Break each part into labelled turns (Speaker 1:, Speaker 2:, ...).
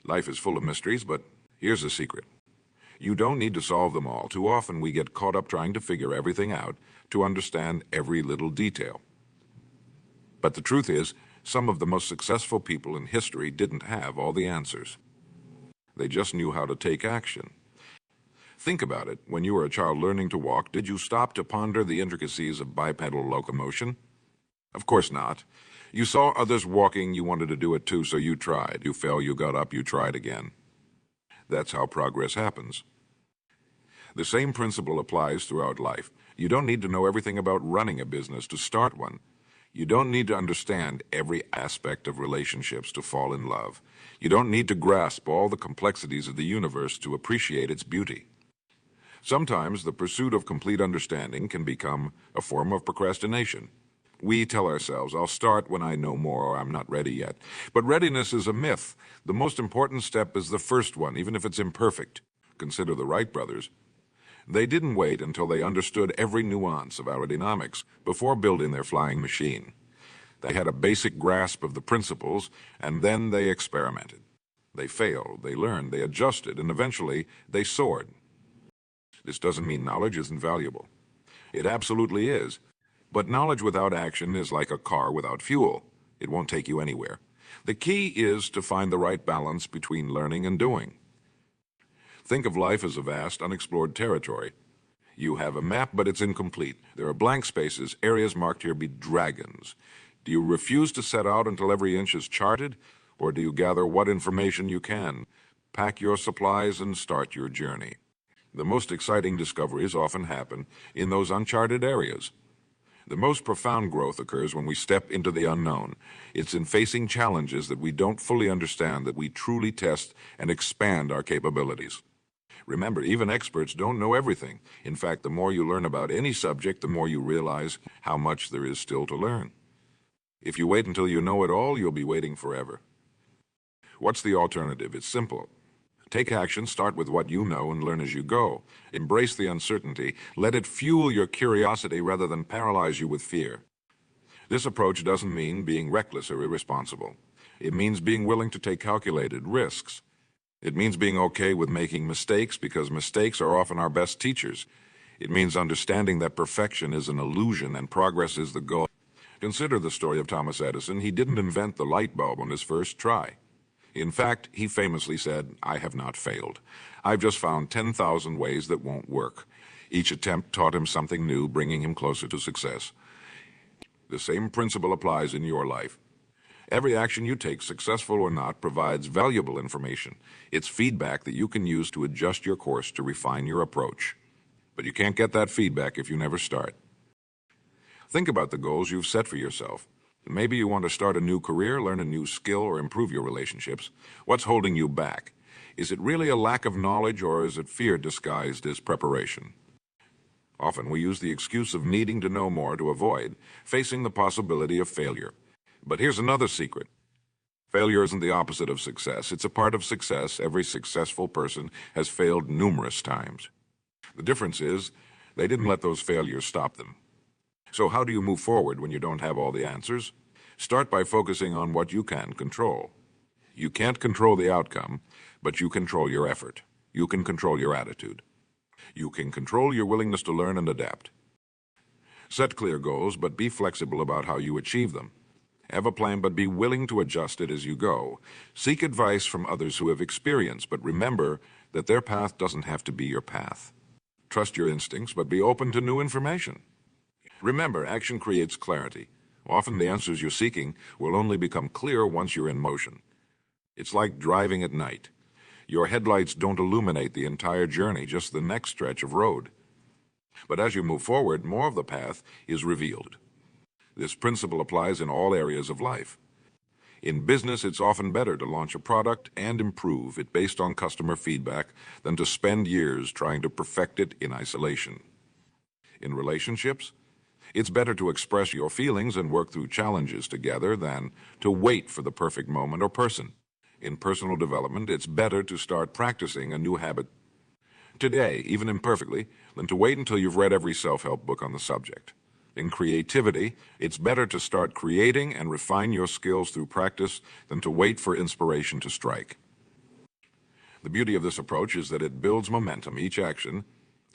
Speaker 1: Life is full of mysteries, but here's the secret. You don't need to solve them all. Too often we get caught up trying to figure everything out, to understand every little detail. But the truth is, some of the most successful people in history didn't have all the answers. They just knew how to take action. Think about it. When you were a child learning to walk, did you stop to ponder the intricacies of bipedal locomotion? Of course not. You saw others walking, you wanted to do it too, so you tried. You fell, you got up, you tried again. That's how progress happens. The same principle applies throughout life. You don't need to know everything about running a business to start one. You don't need to understand every aspect of relationships to fall in love. You don't need to grasp all the complexities of the universe to appreciate its beauty. Sometimes the pursuit of complete understanding can become a form of procrastination. We tell ourselves, I'll start when I know more, or I'm not ready yet. But readiness is a myth. The most important step is the first one, even if it's imperfect. Consider the Wright brothers. They didn't wait until they understood every nuance of aerodynamics before building their flying machine. They had a basic grasp of the principles, and then they experimented. They failed, they learned, they adjusted, and eventually they soared. This doesn't mean knowledge isn't valuable. It absolutely is. But knowledge without action is like a car without fuel. It won't take you anywhere. The key is to find the right balance between learning and doing. Think of life as a vast, unexplored territory. You have a map, but it's incomplete. There are blank spaces, areas marked here be dragons. Do you refuse to set out until every inch is charted, or do you gather what information you can, pack your supplies, and start your journey? The most exciting discoveries often happen in those uncharted areas. The most profound growth occurs when we step into the unknown. It's in facing challenges that we don't fully understand that we truly test and expand our capabilities. Remember, even experts don't know everything. In fact, the more you learn about any subject, the more you realize how much there is still to learn. If you wait until you know it all, you'll be waiting forever. What's the alternative? It's simple. Take action, start with what you know, and learn as you go. Embrace the uncertainty. Let it fuel your curiosity rather than paralyze you with fear. This approach doesn't mean being reckless or irresponsible. It means being willing to take calculated risks. It means being okay with making mistakes, because mistakes are often our best teachers. It means understanding that perfection is an illusion and progress is the goal. Consider the story of Thomas Edison. He didn't invent the light bulb on his first try. In fact, he famously said, "I have not failed. I've just found 10,000 ways that won't work." Each attempt taught him something new, bringing him closer to success. The same principle applies in your life. Every action you take, successful or not, provides valuable information. It's feedback that you can use to adjust your course, to refine your approach. But you can't get that feedback if you never start. Think about the goals you've set for yourself. Maybe you want to start a new career, learn a new skill, or improve your relationships. What's holding you back? Is it really a lack of knowledge, or is it fear disguised as preparation? Often we use the excuse of needing to know more to avoid facing the possibility of failure. But here's another secret. Failure isn't the opposite of success. It's a part of success. Every successful person has failed numerous times. The difference is they didn't let those failures stop them. So how do you move forward when you don't have all the answers? Start by focusing on what you can control. You can't control the outcome, but you control your effort. You can control your attitude. You can control your willingness to learn and adapt. Set clear goals, but be flexible about how you achieve them. Have a plan, but be willing to adjust it as you go. Seek advice from others who have experience, but remember that their path doesn't have to be your path. Trust your instincts, but be open to new information. Remember, action creates clarity. Often the answers you're seeking will only become clear once you're in motion. It's like driving at night. Your headlights don't illuminate the entire journey, just the next stretch of road. But as you move forward, more of the path is revealed. This principle applies in all areas of life. In business, it's often better to launch a product and improve it based on customer feedback than to spend years trying to perfect it in isolation. In relationships, it's better to express your feelings and work through challenges together than to wait for the perfect moment or person. In personal development, it's better to start practicing a new habit today, even imperfectly, than to wait until you've read every self-help book on the subject. In creativity, it's better to start creating and refine your skills through practice than to wait for inspiration to strike. The beauty of this approach is that it builds momentum. Each action,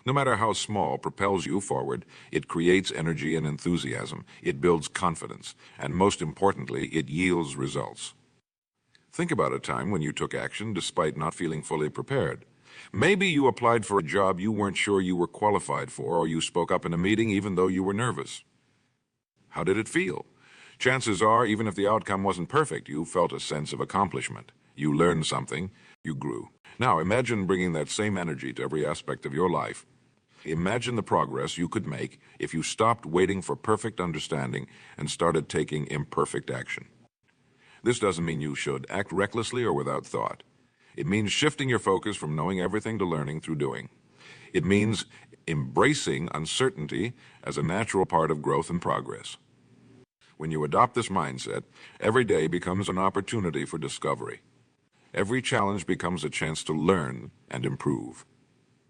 Speaker 1: no matter how small, propels you forward. It creates energy and enthusiasm. It builds confidence. And most importantly, it yields results. Think about a time when you took action despite not feeling fully prepared. Maybe you applied for a job you weren't sure you were qualified for, or you spoke up in a meeting even though you were nervous. How did it feel? Chances are, even if the outcome wasn't perfect, you felt a sense of accomplishment. You learned something. You grew. Now imagine bringing that same energy to every aspect of your life. Imagine the progress you could make if you stopped waiting for perfect understanding and started taking imperfect action. This doesn't mean you should act recklessly or without thought. It means shifting your focus from knowing everything to learning through doing. It means embracing uncertainty as a natural part of growth and progress. When you adopt this mindset, every day becomes an opportunity for discovery. Every challenge becomes a chance to learn and improve.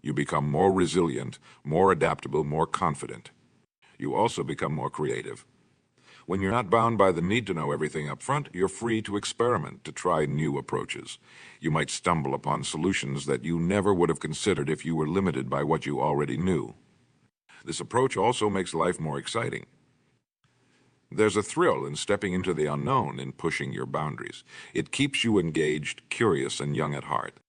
Speaker 1: You become more resilient, more adaptable, more confident. You also become more creative. When you're not bound by the need to know everything up front, you're free to experiment, to try new approaches. You might stumble upon solutions that you never would have considered if you were limited by what you already knew. This approach also makes life more exciting. There's a thrill in stepping into the unknown, in pushing your boundaries. It keeps you engaged, curious, and young at heart.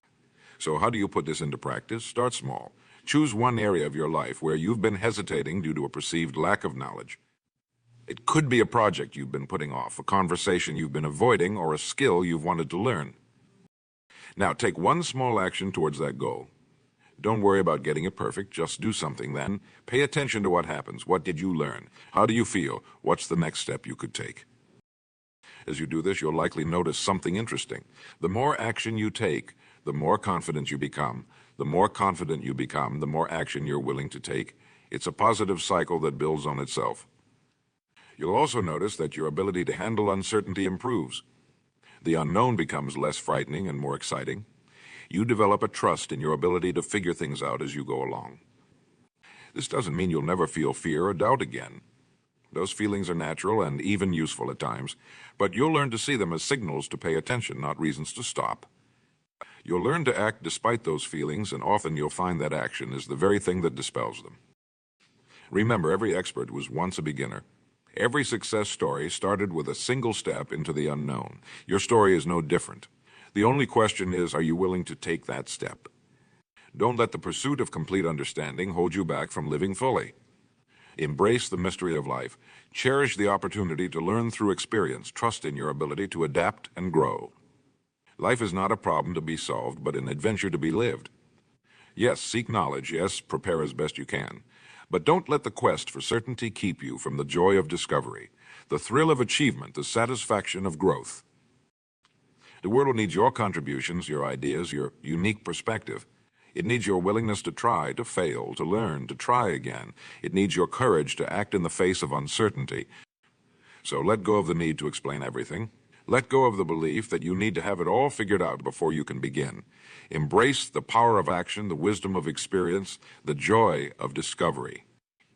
Speaker 1: So how do you put this into practice? Start small. Choose one area of your life where you've been hesitating due to a perceived lack of knowledge. It could be a project you've been putting off, a conversation you've been avoiding, or a skill you've wanted to learn. Now take one small action towards that goal. Don't worry about getting it perfect, just do something then. Pay attention to what happens. What did you learn? How do you feel? What's the next step you could take? As you do this, you'll likely notice something interesting. The more action you take, the more confident you become. The more confident you become, the more action you're willing to take. It's a positive cycle that builds on itself. You'll also notice that your ability to handle uncertainty improves. The unknown becomes less frightening and more exciting. You develop a trust in your ability to figure things out as you go along. This doesn't mean you'll never feel fear or doubt again. Those feelings are natural and even useful at times, but you'll learn to see them as signals to pay attention, not reasons to stop. You'll learn to act despite those feelings, and often you'll find that action is the very thing that dispels them. Remember, every expert was once a beginner. Every success story started with a single step into the unknown. Your story is no different. The only question is, are you willing to take that step? Don't let the pursuit of complete understanding hold you back from living fully. Embrace the mystery of life. Cherish the opportunity to learn through experience. Trust in your ability to adapt and grow. Life is not a problem to be solved, but an adventure to be lived. Yes, seek knowledge. Yes, prepare as best you can. But don't let the quest for certainty keep you from the joy of discovery, the thrill of achievement, the satisfaction of growth. The world needs your contributions, your ideas, your unique perspective. It needs your willingness to try, to fail, to learn, to try again. It needs your courage to act in the face of uncertainty. So let go of the need to explain everything. Let go of the belief that you need to have it all figured out before you can begin. Embrace the power of action, the wisdom of experience, the joy of discovery.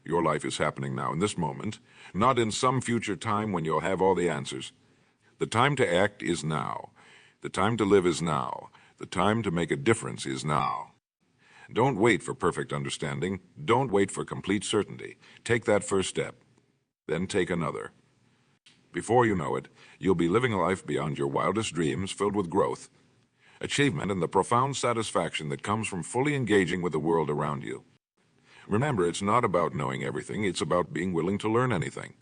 Speaker 1: Your life is happening now in this moment, not in some future time when you'll have all the answers. The time to act is now. The time to live is now. The time to make a difference is now. Don't wait for perfect understanding. Don't wait for complete certainty. Take that first step. Then take another. Before you know it, you'll be living a life beyond your wildest dreams, filled with growth, achievement, and the profound satisfaction that comes from fully engaging with the world around you. Remember, it's not about knowing everything. It's about being willing to learn anything.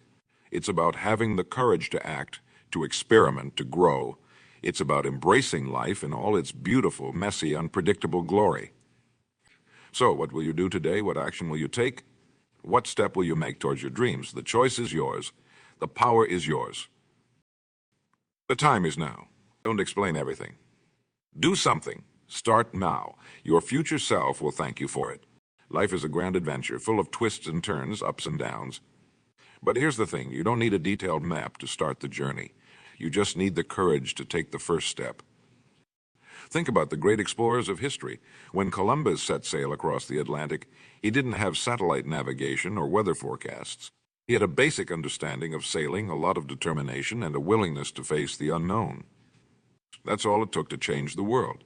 Speaker 1: It's about having the courage to act, to experiment, to grow. It's about embracing life in all its beautiful, messy, unpredictable glory. So, what will you do today? What action will you take? What step will you make towards your dreams? The choice is yours. The power is yours. The time is now. Don't explain everything. Do something. Start now. Your future self will thank you for it. Life is a grand adventure, full of twists and turns, ups and downs. But here's the thing, you don't need a detailed map to start the journey. You just need the courage to take the first step. Think about the great explorers of history. When Columbus set sail across the Atlantic, he didn't have satellite navigation or weather forecasts. He had a basic understanding of sailing, a lot of determination, and a willingness to face the unknown. That's all it took to change the world.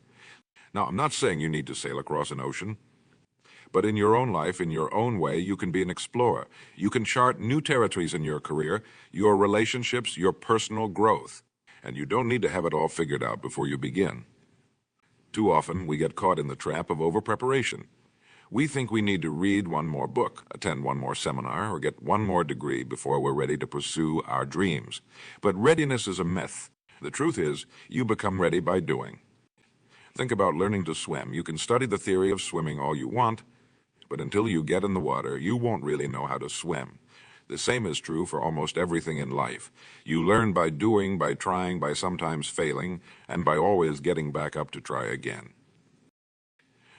Speaker 1: Now, I'm not saying you need to sail across an ocean, but in your own life, in your own way, you can be an explorer. You can chart new territories in your career, your relationships, your personal growth. And you don't need to have it all figured out before you begin. Too often, we get caught in the trap of over-preparation. We think we need to read one more book, attend one more seminar, or get one more degree before we're ready to pursue our dreams. But readiness is a myth. The truth is, you become ready by doing. Think about learning to swim. You can study the theory of swimming all you want, but until you get in the water, you won't really know how to swim. The same is true for almost everything in life. You learn by doing, by trying, by sometimes failing, and by always getting back up to try again.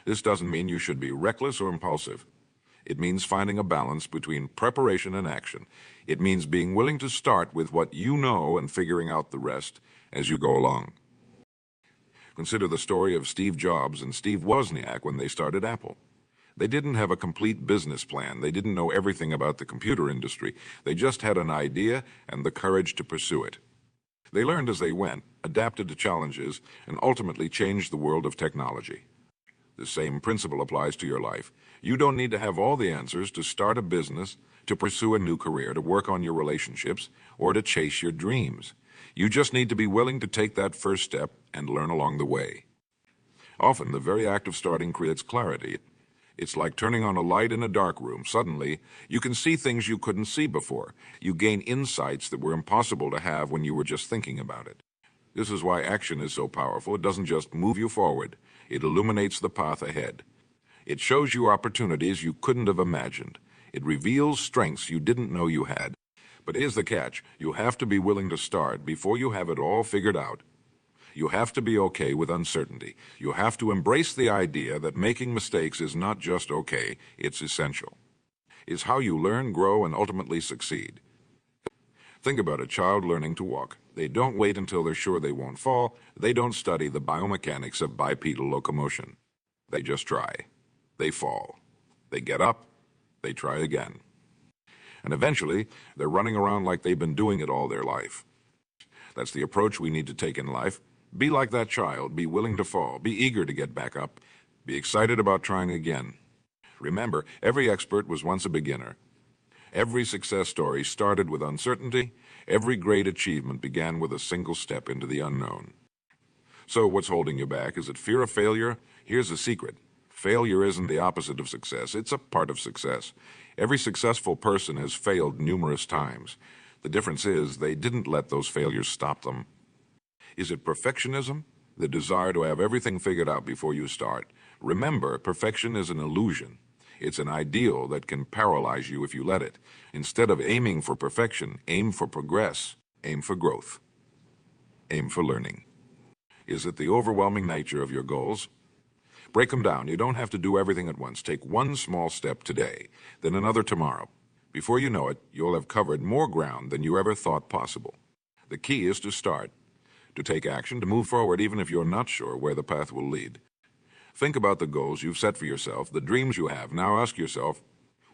Speaker 1: This doesn't mean you should be reckless or impulsive. It means finding a balance between preparation and action. It means being willing to start with what you know and figuring out the rest as you go along. Consider the story of Steve Jobs and Steve Wozniak when they started Apple. They didn't have a complete business plan. They didn't know everything about the computer industry. They just had an idea and the courage to pursue it. They learned as they went, adapted to challenges, and ultimately changed the world of technology. The same principle applies to your life. You don't need to have all the answers to start a business, to pursue a new career, to work on your relationships, or to chase your dreams. You just need to be willing to take that first step and learn along the way. Often, the very act of starting creates clarity. It's like turning on a light in a dark room. Suddenly, you can see things you couldn't see before. You gain insights that were impossible to have when you were just thinking about it. This is why action is so powerful. It doesn't just move you forward. It illuminates the path ahead. It shows you opportunities you couldn't have imagined. It reveals strengths you didn't know you had. But here's the catch. You have to be willing to start before you have it all figured out. You have to be okay with uncertainty. You have to embrace the idea that making mistakes is not just okay, it's essential. It's how you learn, grow, and ultimately succeed. Think about a child learning to walk. They don't wait until they're sure they won't fall. They don't study the biomechanics of bipedal locomotion. They just try. They fall. They get up. They try again. And eventually, they're running around like they've been doing it all their life. That's the approach we need to take in life. Be like that child. Be willing to fall. Be eager to get back up. Be excited about trying again. Remember, every expert was once a beginner. Every success story started with uncertainty. Every great achievement began with a single step into the unknown. So what's holding you back? Is it fear of failure? Here's the secret. Failure isn't the opposite of success. It's a part of success. Every successful person has failed numerous times. The difference is they didn't let those failures stop them. Is it perfectionism? The desire to have everything figured out before you start. Remember, perfection is an illusion. It's an ideal that can paralyze you if you let it. Instead of aiming for perfection, aim for progress, aim for growth, aim for learning. Is it the overwhelming nature of your goals? Break them down. You don't have to do everything at once. Take one small step today, then another tomorrow. Before you know it, you'll have covered more ground than you ever thought possible. The key is to start, to take action, to move forward even if you're not sure where the path will lead. Think about the goals you've set for yourself, the dreams you have. Now ask yourself,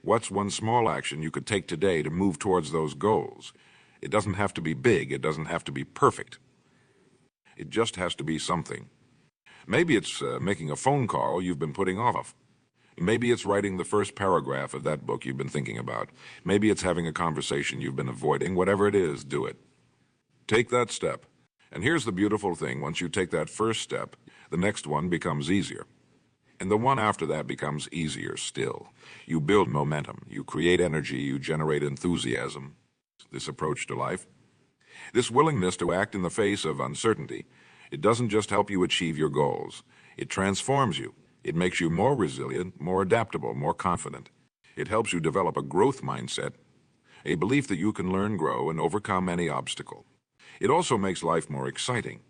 Speaker 1: what's one small action you could take today to move towards those goals? It doesn't have to be big. It doesn't have to be perfect. It just has to be something. Maybe it's making a phone call you've been putting off. Maybe it's writing the first paragraph of that book you've been thinking about. Maybe it's having a conversation you've been avoiding. Whatever it is, do it. Take that step. And here's the beautiful thing. Once you take that first step, the next one becomes easier. And the one after that becomes easier still. You build momentum. You create energy. You generate enthusiasm. This approach to life. This willingness to act in the face of uncertainty. It doesn't just help you achieve your goals. It transforms you. It makes you more resilient, more adaptable, more confident. It helps you develop a growth mindset, a belief that you can learn, grow, and overcome any obstacle. It also makes life more exciting.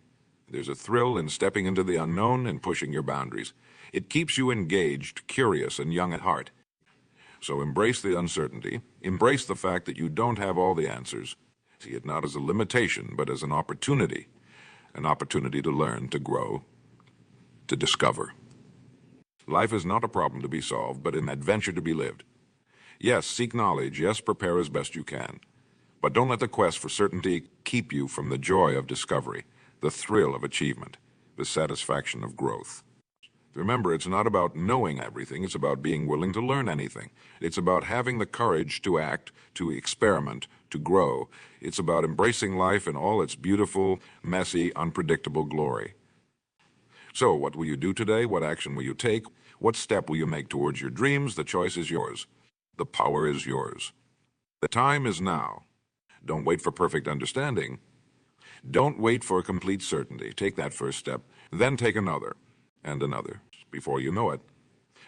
Speaker 1: There's a thrill in stepping into the unknown and pushing your boundaries. It keeps you engaged, curious, and young at heart. So embrace the uncertainty. Embrace the fact that you don't have all the answers. See it not as a limitation, but as an opportunity to learn, to grow, to discover. Life is not a problem to be solved, but an adventure to be lived. Yes, seek knowledge. Yes, prepare as best you can. But don't let the quest for certainty keep you from the joy of discovery, the thrill of achievement, the satisfaction of growth. Remember, it's not about knowing everything, it's about being willing to learn anything. It's about having the courage to act, to experiment, to grow. It's about embracing life in all its beautiful, messy, unpredictable glory. So, what will you do today? What action will you take? What step will you make towards your dreams? The choice is yours. The power is yours. The time is now. Don't wait for perfect understanding. Don't wait for complete certainty. Take that first step, then take another, and another. Before you know it,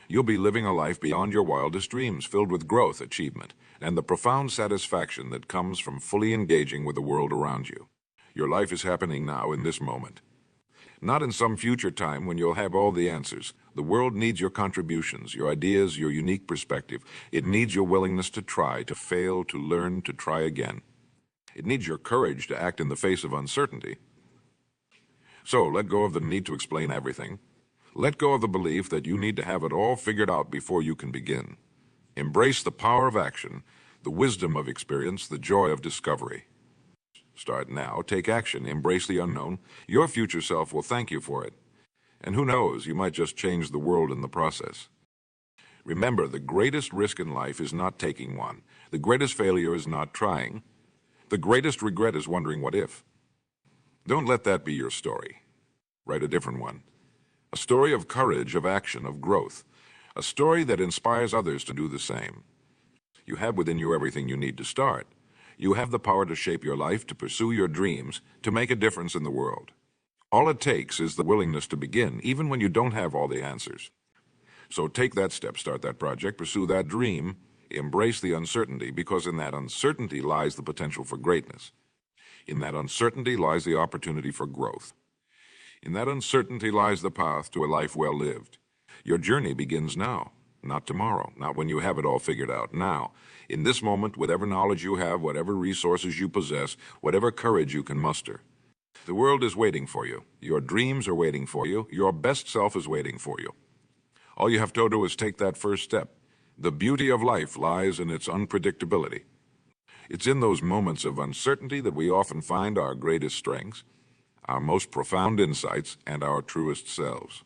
Speaker 1: you'll be living a life beyond your wildest dreams, filled with growth, achievement, and the profound satisfaction that comes from fully engaging with the world around you. Your life is happening now in this moment. Not in some future time when you'll have all the answers. The world needs your contributions, your ideas, your unique perspective. It needs your willingness to try, to fail, to learn, to try again. It needs your courage to act in the face of uncertainty. So let go of the need to explain everything. Let go of the belief that you need to have it all figured out before you can begin. Embrace the power of action, the wisdom of experience, the joy of discovery. Start now, take action, embrace the unknown. Your future self will thank you for it. And who knows, you might just change the world in the process. Remember, the greatest risk in life is not taking one. The greatest failure is not trying. The greatest regret is wondering what if. Don't let that be your story. Write a different one. A story of courage, of action, of growth. A story that inspires others to do the same. You have within you everything you need to start. You have the power to shape your life, to pursue your dreams, to make a difference in the world. All it takes is the willingness to begin, even when you don't have all the answers. So take that step, start that project, pursue that dream, embrace the uncertainty, because in that uncertainty lies the potential for greatness. In that uncertainty lies the opportunity for growth. In that uncertainty lies the path to a life well lived. Your journey begins now, not tomorrow, not when you have it all figured out. Now, in this moment, whatever knowledge you have, whatever resources you possess, whatever courage you can muster. The world is waiting for you. Your dreams are waiting for you. Your best self is waiting for you. All you have to do is take that first step. The beauty of life lies in its unpredictability. It's in those moments of uncertainty that we often find our greatest strengths, our most profound insights, and our truest selves.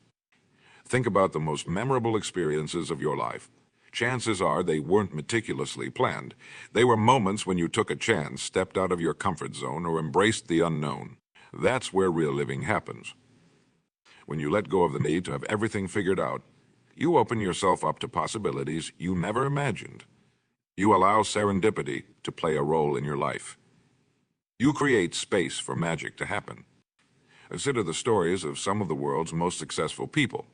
Speaker 1: Think about the most memorable experiences of your life. Chances are they weren't meticulously planned. They were moments when you took a chance, stepped out of your comfort zone, or embraced the unknown. That's where real living happens. When you let go of the need to have everything figured out, you open yourself up to possibilities you never imagined. You allow serendipity to play a role in your life. You create space for magic to happen. Consider the stories of some of the world's most successful people.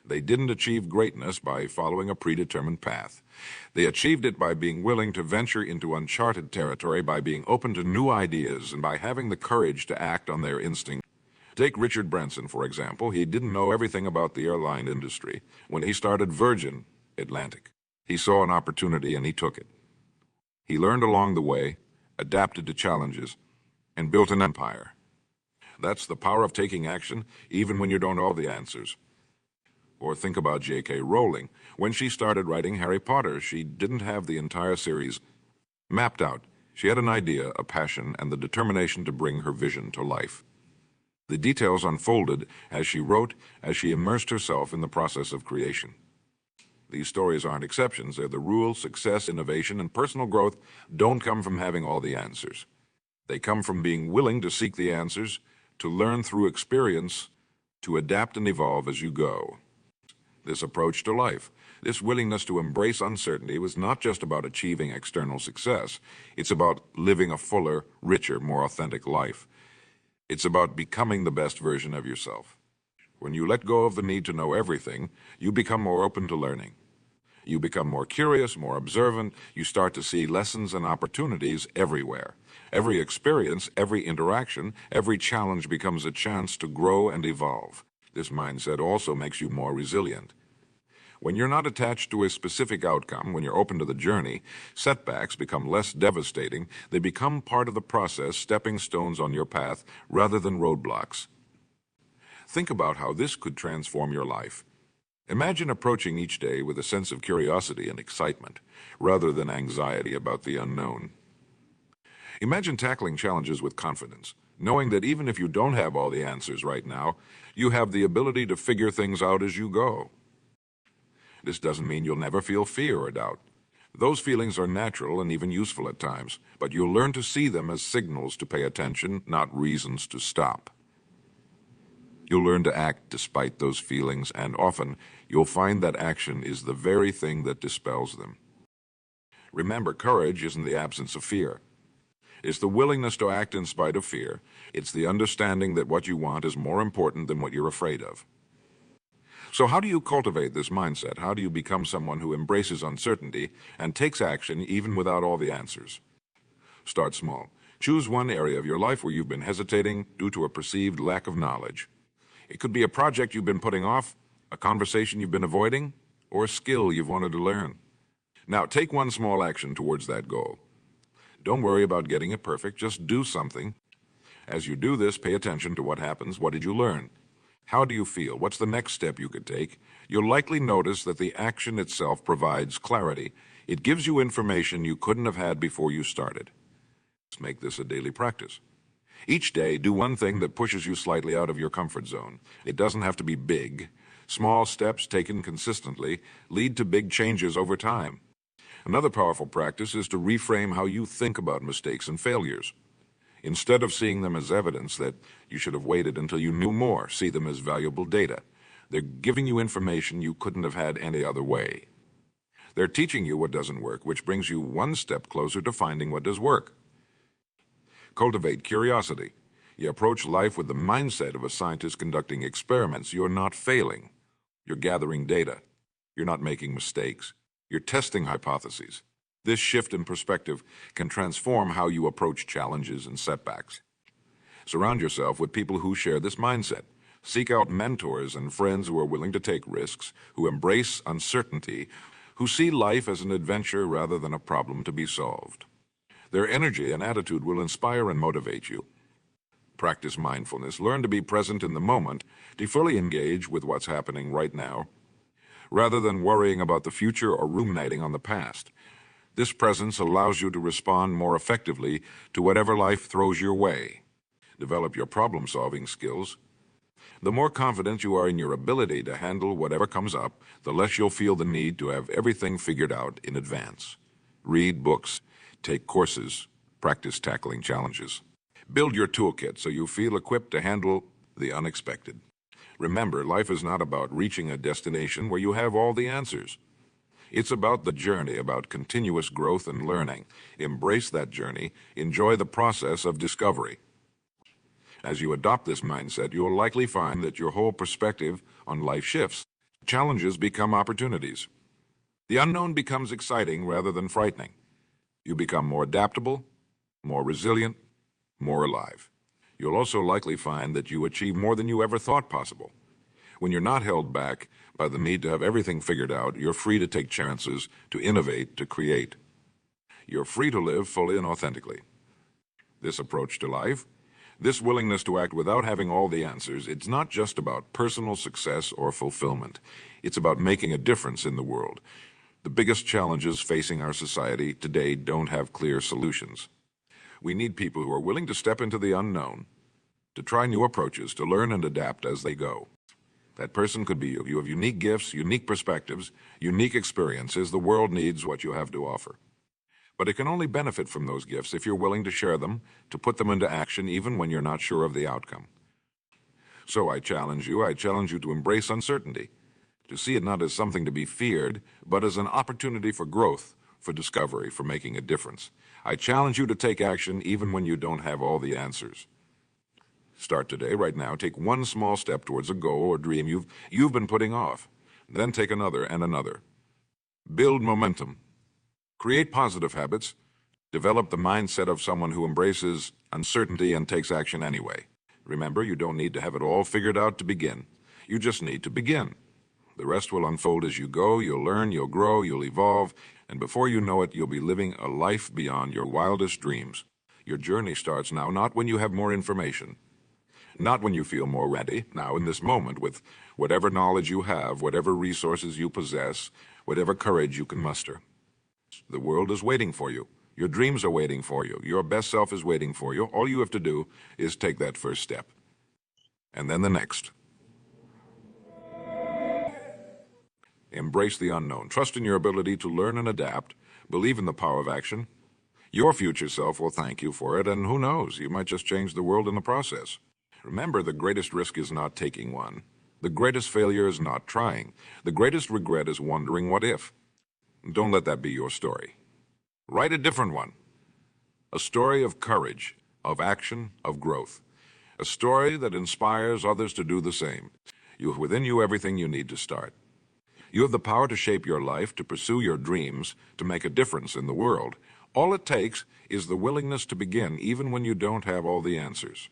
Speaker 1: They didn't achieve greatness by following a predetermined path. They achieved it by being willing to venture into uncharted territory, by being open to new ideas, and by having the courage to act on their instinct. Take Richard Branson, for example. He didn't know everything about the airline industry. When he started Virgin Atlantic, he saw an opportunity and he took it. He learned along the way, adapted to challenges, and built an empire. That's the power of taking action, even when you don't know all the answers. Or think about J.K. Rowling. When she started writing Harry Potter, she didn't have the entire series mapped out. She had an idea, a passion, and the determination to bring her vision to life. The details unfolded as she wrote, as she immersed herself in the process of creation. These stories aren't exceptions. They're the rule. Success, innovation, and personal growth don't come from having all the answers. They come from being willing to seek the answers, to learn through experience, to adapt and evolve as you go. This approach to life, this willingness to embrace uncertainty, was not just about achieving external success. It's about living a fuller, richer, more authentic life. It's about becoming the best version of yourself. When you let go of the need to know everything, you become more open to learning. You become more curious, more observant. You start to see lessons and opportunities everywhere. Every experience, every interaction, every challenge becomes a chance to grow and evolve. This mindset also makes you more resilient. When you're not attached to a specific outcome, when you're open to the journey, setbacks become less devastating. They become part of the process, stepping stones on your path rather than roadblocks. Think about how this could transform your life. Imagine approaching each day with a sense of curiosity and excitement, rather than anxiety about the unknown. Imagine tackling challenges with confidence, knowing that even if you don't have all the answers right now, you have the ability to figure things out as you go. This doesn't mean you'll never feel fear or doubt. Those feelings are natural and even useful at times, but you'll learn to see them as signals to pay attention, not reasons to stop. You'll learn to act despite those feelings, and often you'll find that action is the very thing that dispels them. Remember, courage isn't the absence of fear. It's the willingness to act in spite of fear. It's the understanding that what you want is more important than what you're afraid of. So how do you cultivate this mindset? How do you become someone who embraces uncertainty and takes action even without all the answers? Start small. Choose one area of your life where you've been hesitating due to a perceived lack of knowledge. It could be a project you've been putting off, a conversation you've been avoiding, or a skill you've wanted to learn. Now, take one small action towards that goal. Don't worry about getting it perfect, just do something. As you do this, pay attention to what happens. What did you learn? How do you feel? What's the next step you could take? You'll likely notice that the action itself provides clarity. It gives you information you couldn't have had before you started. Let's make this a daily practice. Each day, do one thing that pushes you slightly out of your comfort zone. It doesn't have to be big. Small steps taken consistently lead to big changes over time. Another powerful practice is to reframe how you think about mistakes and failures. Instead of seeing them as evidence that you should have waited until you knew more, see them as valuable data. They're giving you information you couldn't have had any other way. They're teaching you what doesn't work, which brings you one step closer to finding what does work. Cultivate curiosity. You approach life with the mindset of a scientist conducting experiments. You're not failing. You're gathering data. You're not making mistakes. You're testing hypotheses. This shift in perspective can transform how you approach challenges and setbacks. Surround yourself with people who share this mindset. Seek out mentors and friends who are willing to take risks, who embrace uncertainty, who see life as an adventure rather than a problem to be solved. Their energy and attitude will inspire and motivate you. Practice mindfulness. Learn to be present in the moment, to fully engage with what's happening right now, rather than worrying about the future or ruminating on the past. This presence allows you to respond more effectively to whatever life throws your way. Develop your problem-solving skills. The more confident you are in your ability to handle whatever comes up, the less you'll feel the need to have everything figured out in advance. Read books. Take courses, practice tackling challenges. Build your toolkit so you feel equipped to handle the unexpected. Remember, life is not about reaching a destination where you have all the answers. It's about the journey, about continuous growth and learning. Embrace that journey. Enjoy the process of discovery. As you adopt this mindset, you'll likely find that your whole perspective on life shifts. Challenges become opportunities. The unknown becomes exciting rather than frightening. You become more adaptable, more resilient, more alive. You'll also likely find that you achieve more than you ever thought possible. When you're not held back by the need to have everything figured out, you're free to take chances, to innovate, to create. You're free to live fully and authentically. This approach to life, this willingness to act without having all the answers, it's not just about personal success or fulfillment. It's about making a difference in the world. The biggest challenges facing our society today don't have clear solutions. We need people who are willing to step into the unknown, to try new approaches, to learn and adapt as they go. That person could be you. You have unique gifts, unique perspectives, unique experiences. The world needs what you have to offer. But it can only benefit from those gifts if you're willing to share them, to put them into action even when you're not sure of the outcome. So I challenge you to embrace uncertainty, to see it not as something to be feared, but as an opportunity for growth, for discovery, for making a difference. I challenge you to take action even when you don't have all the answers. Start today, right now. Take one small step towards a goal or dream you've been putting off. Then take another and another. Build momentum. Create positive habits. Develop the mindset of someone who embraces uncertainty and takes action anyway. Remember, you don't need to have it all figured out to begin. You just need to begin. The rest will unfold as you go. You'll learn, you'll grow, you'll evolve, and before you know it, you'll be living a life beyond your wildest dreams. Your journey starts now, not when you have more information, not when you feel more ready, now in this moment with whatever knowledge you have, whatever resources you possess, whatever courage you can muster. The world is waiting for you. Your dreams are waiting for you. Your best self is waiting for you. All you have to do is take that first step. And then the next. Embrace the unknown. Trust in your ability to learn and adapt. Believe in the power of action. Your future self will thank you for it, and who knows, you might just change the world in the process. Remember, the greatest risk is not taking one. The greatest failure is not trying. The greatest regret is wondering what if. Don't let that be your story. Write a different one. A story of courage, of action, of growth. A story that inspires others to do the same. You have within you everything you need to start. You have the power to shape your life, to pursue your dreams, to make a difference in the world. All it takes is the willingness to begin, even when you don't have all the answers.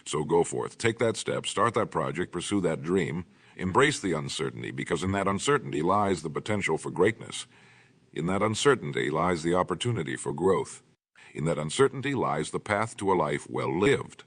Speaker 1: So go forth, take that step, start that project, pursue that dream, embrace the uncertainty, because in that uncertainty lies the potential for greatness. In that uncertainty lies the opportunity for growth. In that uncertainty lies the path to a life well lived.